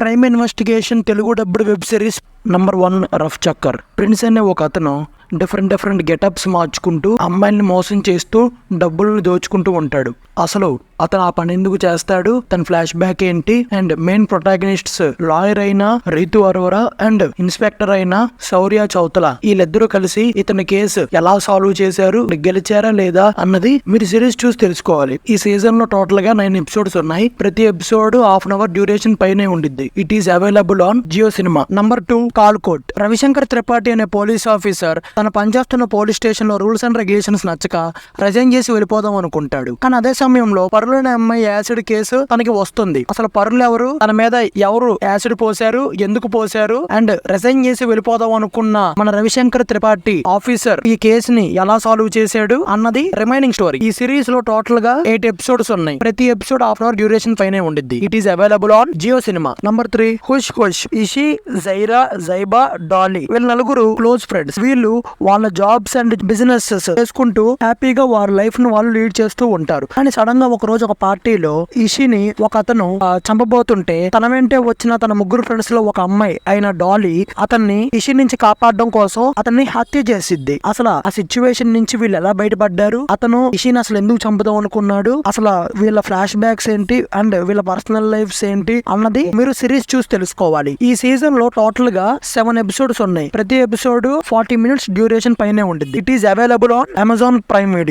Crime investigation Telugu dubbed web series number 1 Rafu Chakkar. Prince అనే ఒక అతను డిఫరెంట్ గెటప్స్ మార్చుకుంటూ అమ్మాయిల్ని మోసం చేస్తూ డబ్బులను దోచుకుంటూ ఉంటాడు. అసలు అతను ఆ పని ఎందుకు చేస్తాడు, తన ఫ్లాష్ బ్యాక్ ఏంటి, అండ్ మెయిన్ ప్రొటాగనిస్ట్స్ లాయర్ అయిన రీతు అరోరా అండ్ ఇన్స్పెక్టర్ అయిన శౌర్య చౌతల వీళ్ళిద్దరూ కలిసి ఇతని కేసు ఎలా సాల్వ్ చేశారు, గెలిచారా లేదా అన్నది మీరు సిరీస్ చూసి తెలుసుకోవాలి. ఈ సీజన్ లో టోటల్ గా 9 ఎపిసోడ్స్ ఉన్నాయి. ప్రతి ఎపిసోడ్ ½ an hour డ్యూరేషన్ పైనే ఉండిద్ది. It is available on Jio cinema. Number 2 Kaalkoot. Ravishankar Tripathi అనే పోలీస్ ఆఫీసర్ తన పనిచేస్తున్న పోలీస్ స్టేషన్ లో రూల్స్ అండ్ రెగ్యులేషన్స్ నచ్చక రిజైన్ చేసి వెళ్ళిపోదాం అనుకుంటాడు. కానీ అదే సమయంలో పరులైన అమ్మాయి యాసిడ్ కేసు తనకి వస్తుంది. అసలు పరులు ఎవరు, తన మీద ఎవరు యాసిడ్ పోసారు, ఎందుకు పోసారు, అండ్ రిజైన్ చేసి వెళ్ళిపోదాం అనుకున్న మన రవిశంకర్ త్రిపాఠి ఆఫీసర్ ఈ కేసుని ఎలా సాల్వ్ చేశాడు అన్నది రిమైనింగ్ స్టోరీ. ఈ సిరీస్ లో టోటల్ గా 8 ఎపిసోడ్స్ ఉన్నాయి. ప్రతి ఎపిసోడ్ ½ an hour డ్యూరేషన్ పైనే ఉండిద్ది. It is available on Jio cinema. Number 3 Khush. Ishi, Zaira, Zaiba, Dolly వీళ్ళ నలుగురు క్లోజ్ ఫ్రెండ్స్. వీళ్ళు వాళ్ళ జాబ్స్ అండ్ బిజినెసెస్ చేసుకుంటూ హ్యాపీగా వారి లైఫ్ ను వాళ్ళు లీడ్ చేస్తూ ఉంటారు. కానీ సడన్ గా ఒక రోజు ఒక పార్టీలో ఇషిని ఒక అతను చంపబోతుంటే తన వెంటే వచ్చిన తన ముగ్గురు ఫ్రెండ్స్ లో ఒక అమ్మాయి అయిన డాలీ అతన్ని ఇషి నుంచి కాపాడడం కోసం అతన్ని హత్య చేసిద్ది. అసలు ఆ సిచ్యువేషన్ నుంచి వీళ్ళు ఎలా బయటపడ్డారు, అతను ఇషిని అసలు ఎందుకు చంపుదాం అనుకున్నాడు, అసలు వీళ్ళ ఫ్లాష్ బ్యాక్స్ ఏంటి అండ్ వీళ్ళ పర్సనల్ లైఫ్స్ ఏంటి అన్నది మీరు సిరీస్ చూసి తెలుసుకోవాలి. ఈ సీజన్ లో టోటల్ గా 7 ఎపిసోడ్స్ ఉన్నాయి. ప్రతి ఎపిసోడ్ 40 minutes డ్యూరేషన్ పైనే ఉంటుంది. It is available on Amazon prime video.